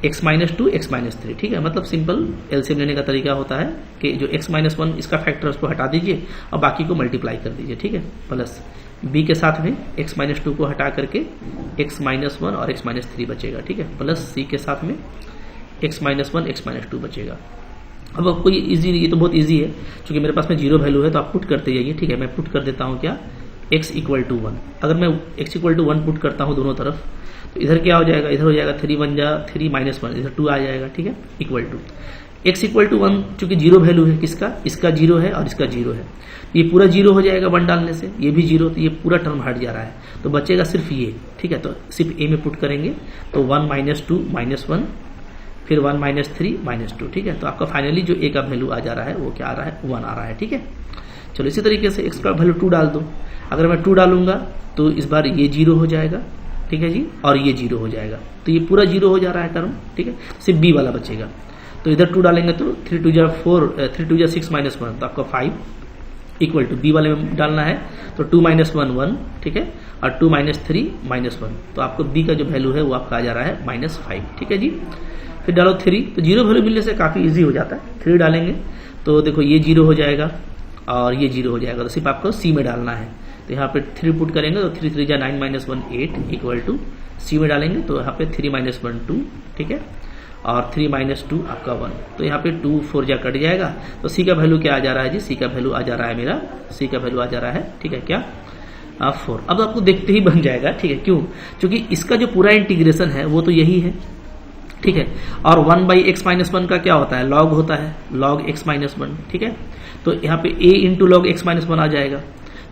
x - 2 x - 3, ठीक है। मतलब सिंपल एलसीएम लेने का तरीका होता है कि जो x - 1 इसका फैक्टर उसको हटा दीजिए और बाकी को मल्टीप्लाई कर दीजिए, ठीक है, प्लस b के साथ में x - 2 को हटा करके x - 1 और x - 3 बचेगा, ठीक है, प्लस c के साथ में x - 1 x - 2 बचेगा। अब आपको ये इजी, ये तो बहुत इजी है, क्योंकि मेरे पास में जीरो वैल्यू है, तो आप पुट करते जाइए, ठीक है। मैं पुट कर देता हूँ क्या, x = 1। अगर मैं x = 1 पुट करता हूँ दोनों तरफ, तो इधर क्या हो जाएगा, इधर हो जाएगा 3 1 जा 3 -1, इधर 2 आ जाएगा, ठीक है, इक्वल टू x = 1, चूंकि जीरो वैल्यू है किसका, इसका जीरो है और इसका जीरो है, ये पूरा जीरो हो जाएगा 1 डालने से, ये भी जीरो, तो ये पूरा टर्म हट जा रहा है, तो बचेगा सिर्फ ये, ठीक है। तो सिर्फ a में पुट करेंगे तो 1 - 2 -1, फिर 1 - 3 -2, ठीक है। तो आपका फाइनली जो a का वैल्यू आ जा रहा है वो क्या आ रहा है, 1 आ रहा है, ठीक है। चलो इसी तरीके से x का वैल्यू 2 डाल दो। अगर मैं 2 डालूंगा तो इस बार ये जीरो हो जाएगा, ठीक है जी, और ये जीरो हो जाएगा, तो ये पूरा जीरो हो जा रहा है टर्म, ठीक है। सिर्फ b वाला बचेगा, तो इधर 2 डालेंगे तो 3 2 जा 4, 3 2 जा 6 -1, तो आपका 5 इक्वल टू b वाले में डालना है तो 2 - 1 1, ठीक है, और 2 - 3 -1, तो आपको b का जो वैल्यू है वो आपका आ जा रहा है -5, ठीक है जी। फिर डालो 3, तो जीरो वैल्यू मिलने से काफी इजी हो जाता है। 3 डालेंगे तो देखो ये जीरो हो जाएगा और ये जीरो हो जाएगा, तो सिर्फ आपको सी में डालना है। तो यहाँ पे 3 पुट करेंगे तो 3 3 जा 9 - 1 8 इक्वल टू सी में डालेंगे तो यहाँ पे 3 - 1 2, ठीक है, और 3 - 2 आपका 1, तो यहाँ पे 2 4 जा कट जाएगा, तो सी का वैल्यू क्या आ जा रहा है जी, सी का वैल्यू आ जा रहा है मेरा, सी का वैल्यू आ जा रहा है, ठीक है, क्या 4। अब आपको देखते ही बन जाएगा, ठीक है, क्यों, क्योंकि इसका जो पूरा इंटीग्रेशन है वो तो यही है, ठीक है, और 1/x - 1 का क्या होता है, लॉग होता है, log x - 1, ठीक है। तो यहाँ पे a × log x - 1 आ जाएगा,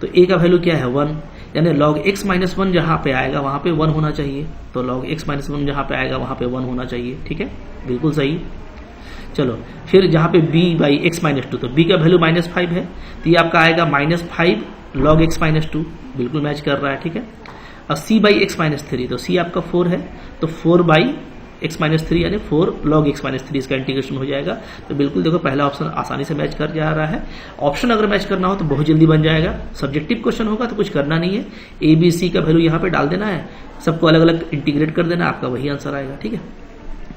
तो a का वैल्यू क्या है 1, यानी log x - 1 जहां पे आएगा वहां पे 1 होना चाहिए, तो log x - 1 जहां पे आएगा वहां पे 1 होना चाहिए, ठीक है, बिल्कुल सही। चलो फिर जहां पे b/x - 2, तो b का वैल्यू -5 है, तो ये आपका आएगा -5 log x - 2, बिल्कुल मैच कर रहा है, ठीक है। अब c/x - 3, तो c आपका 4 है, तो 4/x - 3 यानी 4 log x - 3 इसका इंटीग्रेशन हो जाएगा। तो बिल्कुल देखो पहला ऑप्शन आसानी से मैच कर जा रहा है। ऑप्शन अगर मैच करना हो तो बहुत जल्दी बन जाएगा। सब्जेक्टिव क्वेश्चन होगा तो कुछ करना नहीं है, ए बी सी का वैल्यू यहाँ पे डाल देना है, सबको अलग अलग इंटीग्रेट कर देना, आपका वही आंसर आएगा, ठीक है।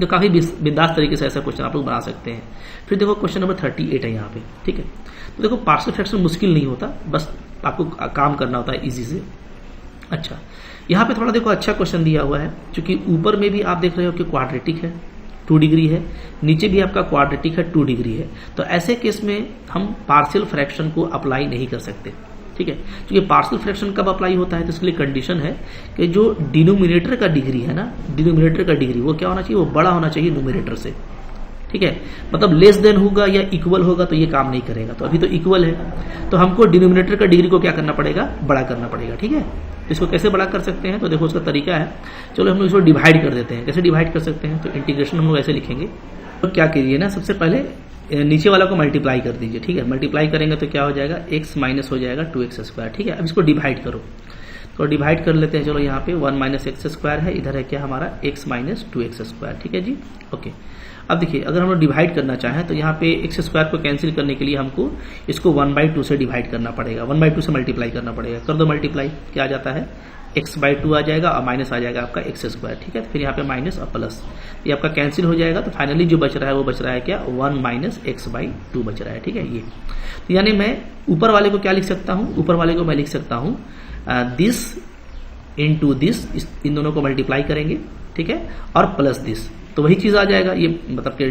तो काफी बिंदास तरीके से ऐसा क्वेश्चन आप लोग बना सकते हैं। फिर देखो क्वेश्चन नंबर 38 है यहाँ पे, ठीक है। तो देखो पार्शियल फ्रैक्शन मुश्किल नहीं होता, बस आपको काम करना होता है इजी से। अच्छा, यहाँ पे थोड़ा देखो अच्छा क्वेश्चन दिया हुआ है, क्योंकि ऊपर में भी आप देख रहे हो कि क्वाड्रेटिक है 2 डिग्री है, नीचे भी आपका क्वाड्रेटिक है 2 डिग्री है। तो ऐसे केस में हम पार्शियल फ्रैक्शन को अप्लाई नहीं कर सकते, ठीक है। क्योंकि पार्शियल फ्रैक्शन कब अप्लाई होता है, तो इसके लिए कंडीशन है कि जो डिनोमिनेटर का डिग्री है ना, डिनोमिनेटर का डिग्री वो क्या होना चाहिए, वो बड़ा होना चाहिए न्यूमरेटर से, ठीक है। मतलब लेस देन होगा या इक्वल होगा तो ये काम नहीं करेगा। तो अभी तो इक्वल है, तो हमको डिनोमिनेटर का डिग्री को क्या करना पड़ेगा, बड़ा करना पड़ेगा, ठीक है। इसको कैसे बड़ा कर सकते हैं, तो देखो उसका तरीका है, चलो हम लोग इसको डिवाइड कर देते हैं। कैसे डिवाइड कर सकते हैं, तो इंटीग्रेशन हम लोग ऐसे लिखेंगे। तो क्या कीजिए ना, सबसे पहले नीचे वाला को मल्टीप्लाई कर दीजिए, ठीक है। मल्टीप्लाई करेंगे तो क्या हो जाएगा, x माइनस हो जाएगा 2x², ठीक है। अब इसको डिवाइड करो, तो डिवाइड कर लेते हैं। चलो यहाँ पे 1 - x² है, इधर है क्या हमारा x - 2x², ठीक है जी, ओके। अब देखिए अगर हम लोग डिवाइड करना चाहें तो यहाँ पे x² को कैंसिल करने के लिए हमको इसको 1/2 से डिवाइड करना पड़ेगा, 1/2 से मल्टीप्लाई करना पड़ेगा। कर दो मल्टीप्लाई, क्या आ जाता है एक्स बाई टू आ जाएगा और माइनस आ जाएगा आपका एक्स स्क्वायर, ठीक है। तो फिर यहाँ पे माइनस और प्लस, ये आपका कैंसिल हो जाएगा। तो फाइनली जो बच रहा है वो बच रहा है क्या, 1 माइनस एक्स बाई टू बच रहा है, ठीक है। ये तो यानी मैं ऊपर वाले को क्या लिख सकता हूँ, ऊपर वाले को मैं लिख सकता हूँ दिस इनटू दिस, इन दोनों को मल्टीप्लाई करेंगे, ठीक है, और प्लस दिस, तो वही चीज आ जाएगा। ये मतलब कि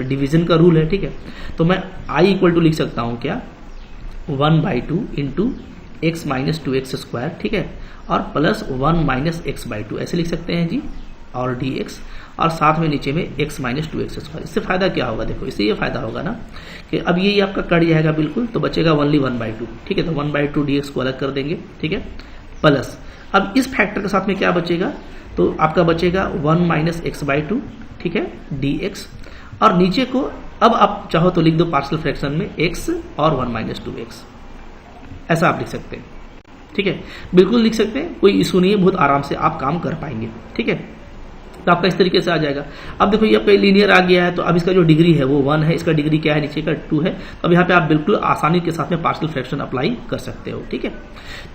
डिवीजन का रूल है, ठीक है। तो मैं आई इक्वल टू लिख सकता हूँ क्या, 1 by two into x minus two x square, ठीक है, और plus 1 minus x by two, ऐसे लिख सकते हैं जी, और डी एक्स, और साथ में नीचे में x minus two x square. इससे फायदा क्या होगा, देखो इससे ये फायदा होगा ना कि अब ये आपका कट जाएगा बिल्कुल, तो बचेगा ओनली 1 बाई टू, ठीक है। तो 1 बाई टू डी एक्स को अलग कर देंगे, ठीक है, प्लस अब इस फैक्टर के साथ में क्या बचेगा, तो आपका बचेगा 1 माइनस एक्स बाई टू, ठीक है, डी एक्स, और नीचे को अब आप चाहो तो लिख दो पार्शियल फ्रैक्शन में x और 1 माइनस टू एक्स, ऐसा आप लिख सकते हैं, ठीक है, बिल्कुल लिख सकते हैं, कोई इशू नहीं है, बहुत आराम से आप काम कर पाएंगे, ठीक है। तो आपका इस तरीके से आ जाएगा। अब देखो ये पे लीनियर आ गया है, तो अब इसका जो डिग्री है वो 1 है, इसका डिग्री क्या है, नीचे का 2 है। तो अब यहाँ पे आप बिल्कुल आसानी के साथ में पार्शियल फ्रैक्शन अप्लाई कर सकते हो, ठीक है।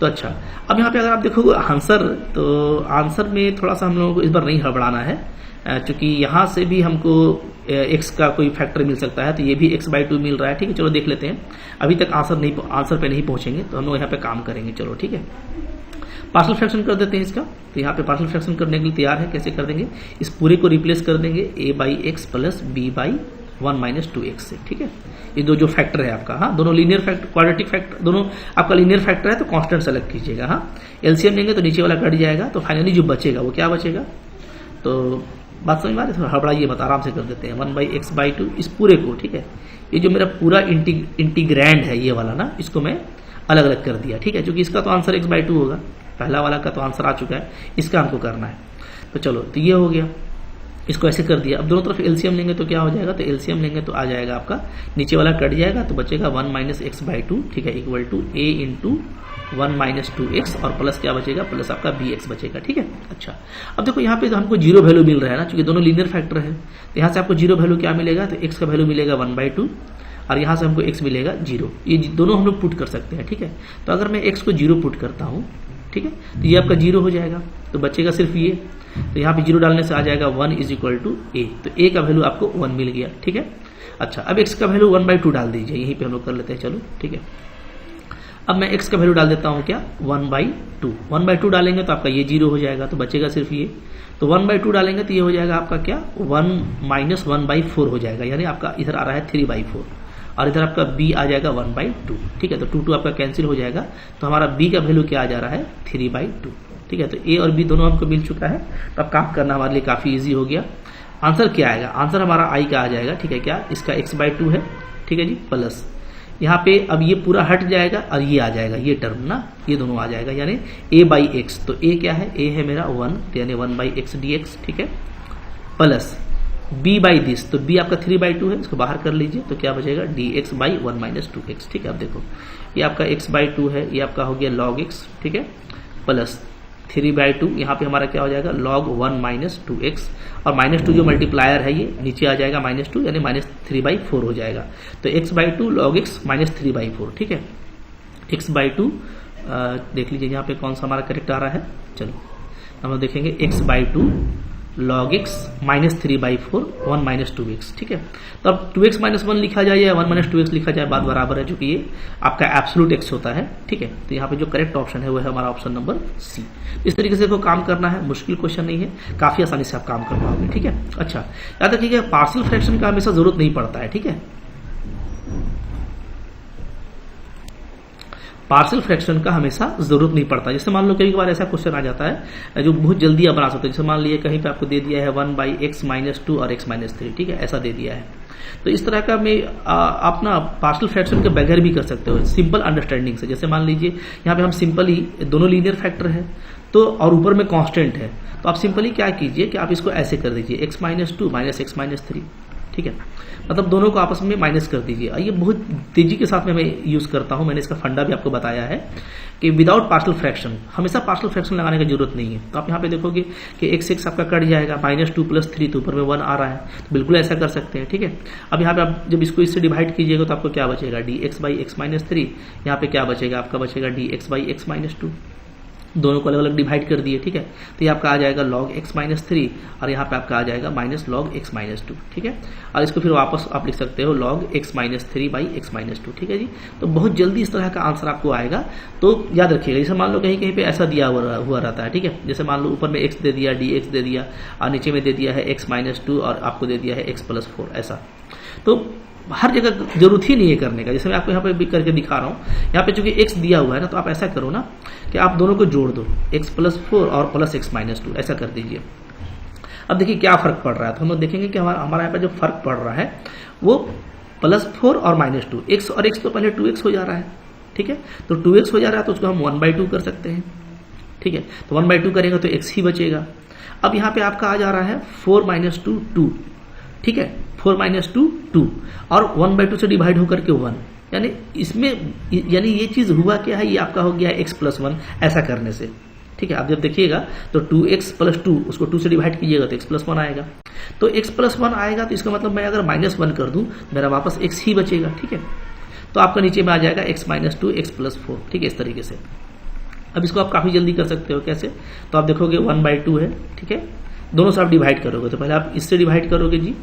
तो अच्छा, अब यहाँ पे अगर आप देखोगे आंसर, तो आंसर में थोड़ा सा हम लोगों को इस बार नहीं हड़बड़ाना है, क्योंकि यहाँ से भी हमको x का कोई फैक्टर मिल सकता है, तो ये भी x बाई टू मिल रहा है, ठीक है। चलो देख लेते हैं, अभी तक आंसर पे नहीं पहुंचेंगे, तो हम लोग यहाँ पे काम करेंगे, चलो ठीक है। पार्शियल फ्रैक्शन कर देते हैं इसका, तो यहाँ पे पार्शियल फ्रैक्शन करने के लिए तैयार है, कैसे कर देंगे, इस पूरे को रिप्लेस कर देंगे a by x plus b by 1 minus two x से, ठीक है। ये दो जो फैक्टर है आपका, हाँ, दोनों लीनियर फैक्टर, क्वाड्रेटिक फैक्टर दोनों आपका लीनियर फैक्टर है, तो कांस्टेंट सेलेक्ट कीजिएगा, हाँ। एलसीएम लेंगे तो नीचे वाला कट जाएगा, तो फाइनली जो बचेगा वो क्या बचेगा, तो बात समझ में आ रही है, थोड़ा हड़बड़ाइए मत, आराम से कर देते हैं। 1 बाई एक्स बाई टू इस पूरे को, ठीक है, ये जो मेरा पूरा इंटीग्रैंड है ये वाला ना, इसको मैं अलग अलग कर दिया, ठीक है, क्योंकि इसका तो आंसर x बाई टू होगा, पहला वाला का तो आंसर आ चुका है, इसका हमको करना है। तो चलो, तो ये हो गया, इसको ऐसे कर दिया। अब दोनों तरफ एलसीएम लेंगे तो क्या हो जाएगा, तो एलसीएम लेंगे तो आ जाएगा आपका, नीचे वाला कट जाएगा, तो बचेगा 1 माइनस एक्स बाई टू, ठीक है, equal to a into 1 minus two X, और प्लस क्या बचेगा, प्लस आपका बी एक्स बचेगा, ठीक है। अच्छा, अब देखो यहाँ पे तो हमको जीरो वैल्यू मिल रहा है ना, क्योंकि दोनों लीनियर फैक्टर है, तो यहाँ से आपको जीरो वैल्यू क्या मिलेगा, तो एक्स का वैल्यू मिलेगा 1 बाई टू, और यहाँ से हमको x मिलेगा 0, ये दोनों हम लोग पुट कर सकते हैं, ठीक है। तो अगर मैं x को 0 पुट करता हूँ, ठीक है, तो ये आपका 0 हो जाएगा, तो बचेगा सिर्फ ये, तो यहाँ पे 0 डालने से आ जाएगा 1 इज इक्वल टू a, तो a का वैल्यू आपको 1 मिल गया, ठीक है। अच्छा, अब x का वैल्यू 1 बाई टू डाल दीजिए, यहीं पे हम लोग कर लेते हैं, चलो ठीक है। अब मैं x का वैल्यू डाल देता हूँ क्या, 1 बाई टू, 1 बाई टू डालेंगे तो आपका ये 0 हो जाएगा, तो बचेगा सिर्फ ये, तो 1 बाई टू डालेंगे तो ये हो जाएगा आपका क्या, 1 माइनस 1 बाई 4 हो जाएगा, यानी आपका इधर आ रहा है 3 बाई 4, और इधर आपका b आ जाएगा 1 बाई टू, ठीक है। तो 2 आपका कैंसिल हो जाएगा, तो हमारा b का वैल्यू क्या आ जा रहा है, 3 बाई टू, ठीक है। तो a और b दोनों हमको मिल चुका है, तो अब काम करना हमारे लिए काफी इजी हो गया। आंसर क्या आएगा, आंसर हमारा i का आ जाएगा, ठीक है, क्या इसका x बाई टू है, ठीक है जी, प्लस यहाँ पे अब ये पूरा हट जाएगा और ये आ जाएगा, ये टर्म ना, ये दोनों आ जाएगा, यानी a बाई एक्स, तो a क्या है, a है मेरा 1, यानी 1 बाई एक्स डी एक्स, ठीक है, प्लस b बाई दिस, तो b आपका 3 बाई टू है, इसको बाहर कर लीजिए, तो क्या बचेगा, dx by 1 minus two x, ठीक है। अब देखो ये आपका x बाई टू है, ये आपका हो गया log x, ठीक है, प्लस 3 बाई टू, यहाँ पे हमारा क्या हो जाएगा, log 1 माइनस टू एक्स, और माइनस टू जो मल्टीप्लायर है ये नीचे आ जाएगा माइनस टू, यानी माइनस 3 बाई 4 हो जाएगा, तो x by two log x minus 3 by 4, ठीक है। x बाई टू देख लीजिए यहाँ पे कौन सा हमारा करेक्ट आ रहा है, चलो हम लोग देखेंगे, x by two log x minus 3 by 4 1 minus two x, ठीक है। तो अब 2x माइनस 1 लिखा जाए या 1 माइनस टू एक्स लिखा जाए, बात बराबर है, चूंकि ये आपका एब्सोल्यूट x होता है, ठीक है। तो यहाँ पे जो करेक्ट ऑप्शन है वो है हमारा ऑप्शन नंबर सी। इस तरीके से इसको काम करना है, मुश्किल क्वेश्चन नहीं है, काफी आसानी से आप काम कर पाओगे, ठीक है। अच्छा, याद रखिएगा पार्शियल फ्रैक्शन का हमेशा जरूरत नहीं पड़ता है, ठीक है। पार्शियल फ्रैक्शन का हमेशा जरूरत नहीं पड़ता, जैसे मान लो कई बार ऐसा क्वेश्चन आ जाता है जो बहुत जल्दी आप बना सकते हो, जैसे मान लीजिए कहीं पे आपको दे दिया है 1 बाई एक्स माइनस टू और x माइनस थ्री, ठीक है, ऐसा दे दिया है, तो इस तरह का में आप ना पार्शियल फ्रैक्शन के बगैर भी कर सकते हो, सिंपल अंडरस्टैंडिंग से। जैसे मान लीजिए यहाँ पे हम सिंपली दोनों लीनियर फैक्टर है, तो और ऊपर में कांस्टेंट है, तो आप सिंपली क्या कीजिए कि आप इसको ऐसे कर दीजिए, x minus two minus x minus three, ठीक है, मतलब दोनों को आपस में माइनस कर दीजिए। ये बहुत तेजी के साथ में मैं यूज करता हूं, मैंने इसका फंडा भी आपको बताया है कि विदाउट पार्शियल फ्रैक्शन, हमेशा पार्शियल फ्रैक्शन लगाने की जरूरत नहीं है। तो आप यहाँ पे देखोगे कि x आपका कट जाएगा, माइनस टू प्लस थ्री, तो ऊपर में 1 आ रहा है, तो बिल्कुल ऐसा कर सकते हैं, ठीक है। अब यहाँ पे आप जब इसको इससे डिवाइड कीजिएगा तो आपको क्या बचेगा, dx by x minus three, यहाँ पे क्या बचेगा, आपका बचेगा dx by x minus two, दोनों को अलग अलग डिवाइड कर दिए, ठीक है। तो ये आपका आ जाएगा log x माइनस 3 और यहाँ पे आपका आ जाएगा माइनस log x माइनस 2, ठीक है। और इसको फिर वापस आप लिख सकते हो log x minus 3 by x minus 2, ठीक है जी। तो बहुत जल्दी इस तरह का आंसर आपको आएगा। तो याद रखिएगा, जैसे मान लो कहीं कहीं पे ऐसा दिया हुआ रहता है, ठीक है। जैसे मान लो ऊपर में x दे दिया, dx दे दिया और नीचे में दे दिया है x माइनस 2 और आपको दे दिया है x प्लस 4, ऐसा। तो हर जगह जरूरत ही नहीं है करने का। जैसे मैं आपको यहाँ पे भी करके दिखा रहा हूँ, यहाँ पे चूंकि x दिया हुआ है ना, तो आप ऐसा करो ना कि आप दोनों को जोड़ दो, x प्लस 4 और प्लस x माइनस 2, ऐसा कर दीजिए। अब देखिए क्या फर्क पड़ रहा है। तो हम लोग देखेंगे कि हमारा यहाँ पे जो फर्क पड़ रहा है वो प्लस 4 और माइनस 2, x और x तो पहले 2x हो जा रहा है, ठीक है। तो 2x हो जा रहा है तो उसको हम 1/2 कर सकते हैं, ठीक है। तो 1/2 करेंगे तो x ही बचेगा। अब यहाँ पे आपका आ जा रहा है 4 माइनस 2 2, ठीक है। 4 माइनस 2 2 और 1/2 से डिवाइड होकर के 1, यानी इसमें ये चीज हुआ क्या है, ये आपका हो गया x प्लस 1 ऐसा करने से, ठीक है। आप जब देखिएगा तो 2x प्लस 2 उसको 2 से डिवाइड कीजिएगा तो x प्लस 1 आएगा। तो x प्लस 1 आएगा तो इसका मतलब मैं अगर माइनस 1 कर दूं मेरा वापस x ही बचेगा, ठीक है। तो आपका नीचे में आ जाएगा x माइनस 2 x प्लस 4, ठीक है, इस तरीके से। अब इसको आप काफी जल्दी कर सकते हो, कैसे? तो आप देखोगे 1/2 है, ठीक है। दोनों से आप डिवाइड करोगे तो पहले आप इससे डिवाइड करोगे जी,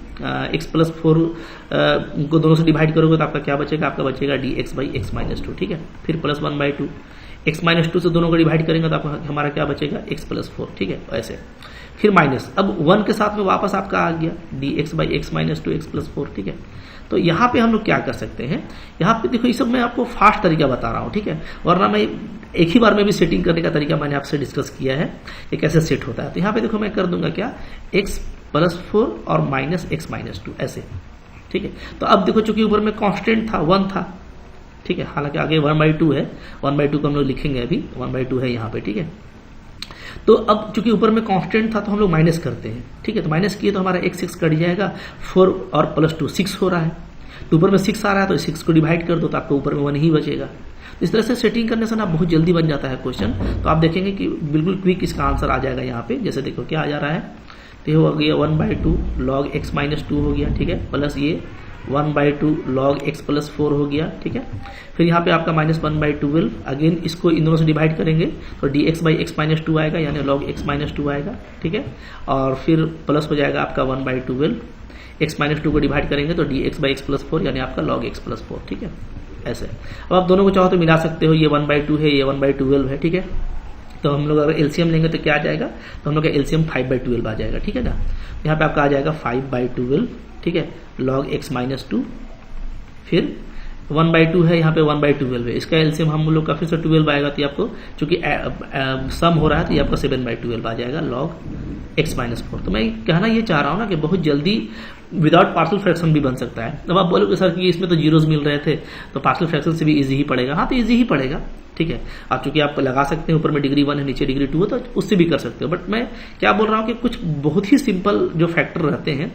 x प्लस 4 को दोनों से डिवाइड करोगे तो आपका क्या बचेगा, आपका बचेगा dx बाई x माइनस 2, ठीक है। फिर प्लस 1/2, x माइनस 2 से दोनों को डिवाइड करेंगे तो आपका हमारा क्या बचेगा, x प्लस 4, ठीक है, ऐसे। फिर माइनस, अब 1 के साथ में वापस आपका आ गया dx by x minus 2 x plus 4, ठीक है। तो यहाँ पे हम लोग क्या कर सकते हैं, यहाँ पे देखो ये सब मैं आपको फास्ट तरीका बता रहा हूँ, ठीक है। वरना मैं एक ही बार में भी सेटिंग करने का तरीका मैंने आपसे डिस्कस किया है कि कैसे सेट होता है। तो यहाँ पे देखो मैं कर दूंगा क्या, x प्लस 4 और माइनस x माइनस 2, ऐसे, ठीक है। तो अब देखो चूंकि ऊपर में कांस्टेंट था 1 था, ठीक है। हालांकि आगे 1/2 है, 1/2 को हम लोग लिखेंगे अभी, 1/2 है यहाँ पे, ठीक है। तो अब चूंकि ऊपर में कांस्टेंट था तो हम लोग माइनस करते हैं, ठीक है। तो माइनस किए तो हमारा x कट जाएगा, 4 और प्लस 2 6 हो रहा है। तो ऊपर में 6 आ रहा है तो 6 को डिवाइड कर दो तो आपको ऊपर में 1 ही बचेगा। इस तरह से सेटिंग करने से ना बहुत जल्दी बन जाता है क्वेश्चन। तो आप देखेंगे कि बिल्कुल क्विक इसका आंसर आ जाएगा यहाँ पे। जैसे देखो क्या आ जा रहा है, तो ये हो गया 1/2 log x माइनस 2 हो गया, ठीक है, प्लस ये 1/2 log x प्लस 4 हो गया, ठीक है। फिर यहाँ पे आपका माइनस 1/12, अगेन इसको इन दोनों से डिवाइड करेंगे तो dx बाई x माइनस 2 आएगा, यानी log x माइनस 2 आएगा, ठीक है। और फिर प्लस हो जाएगा आपका 1/12, x माइनस 2 को डिवाइड करेंगे तो dx बाई x प्लस 4, यानी आपका log x प्लस 4, ठीक है, ऐसे। अब आप दोनों को चाहो तो मिला सकते हो, ये 1/2 है, ये 1/12 है, ठीक है। तो हम लोग अगर एलसीएम लेंगे तो क्या आ जाएगा, तो हम लोग का एलसीएम 5/12 आ जाएगा, ठीक है ना। यहाँ पे आपका आ जाएगा 5/12, ठीक है, log x माइनस 2, फिर 1/2 है, यहाँ पे 1/12 है। इसका एलसीएम हम लोग का फिर से 12 आएगा, तो आपको चूंकि सम हो रहा है तो ये आपका 7/12 आ जाएगा log x माइनस 4। तो मैं कहना ये चाह रहा हूँ ना कि बहुत जल्दी विदाउट पार्शियल फ्रैक्शन भी बन सकता है। अब आप बोलोगे सर कि इसमें तो जीरोज मिल रहे थे तो पार्शियल फ्रैक्शन से भी इजी ही पड़ेगा। हाँ, तो इजी ही पड़ेगा, ठीक है। आप चूंकि आप लगा सकते हैं, ऊपर में डिग्री 1 है, नीचे डिग्री 2 है, तो उससे भी कर सकते हो। बट मैं क्या बोल रहा हूँ कि कुछ बहुत ही सिंपल जो फैक्टर रहते हैं,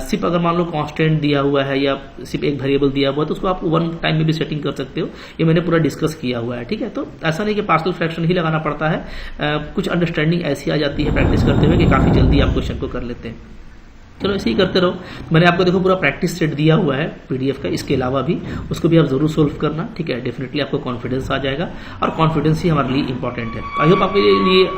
सिर्फ अगर मान लो कांस्टेंट दिया हुआ है या सिर्फ एक वेरिएबल दिया हुआ है तो उसको आप 1 टाइम में भी सेटिंग कर सकते हो। ये मैंने पूरा डिस्कस किया हुआ है, ठीक है। तो ऐसा नहीं कि पार्शियल फ्रैक्शन ही लगाना पड़ता है, कुछ अंडरस्टैंडिंग ऐसी आ जाती है प्रैक्टिस करते हुए कि काफी जल्दी आप क्वेश्चन को कर लेते हैं। चलो ऐसे ही करते रहो। मैंने आपको देखो पूरा प्रैक्टिस सेट दिया हुआ है पीडीएफ का, इसके अलावा भी उसको भी आप जरूर सोल्व करना, ठीक है। डेफिनेटली आपको कॉन्फिडेंस आ जाएगा और कॉन्फिडेंस ही हमारे लिए इंपॉर्टेंट है। आई होप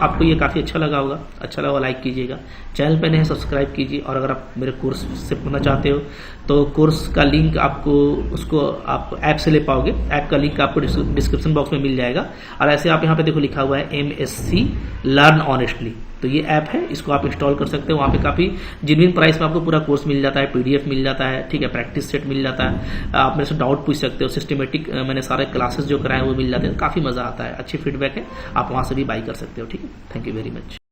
आपको ये काफी अच्छा लगा होगा। अच्छा लगा लाइक कीजिएगा, चैनल पे नए सब्सक्राइब कीजिए। और अगर आप मेरे कोर्स से पढ़ना चाहते हो तो कोर्स का लिंक आपको उसको आप ऐप से ले पाओगे। ऐप का लिंक आपको डिस्क्रिप्शन बॉक्स में मिल जाएगा। और ऐसे आप यहाँ पे देखो लिखा हुआ है MSc लर्न ऑनेस्टली, तो ये ऐप है, इसको आप इंस्टॉल कर सकते हो। वहाँ पे काफी जेन्युइन प्राइस में आपको पूरा कोर्स मिल जाता है, पीडीएफ मिल जाता है, ठीक है, प्रैक्टिस सेट मिल जाता है। आप मेरे से डाउट पूछ सकते हो, सिस्टमेटिक मैंने सारे क्लासेस जो कराए वो मिल जाते हैं। काफी मजा आता है, अच्छी फीडबैक है, आप वहां से भी बाई कर सकते हो, ठीक है। Thank you very much.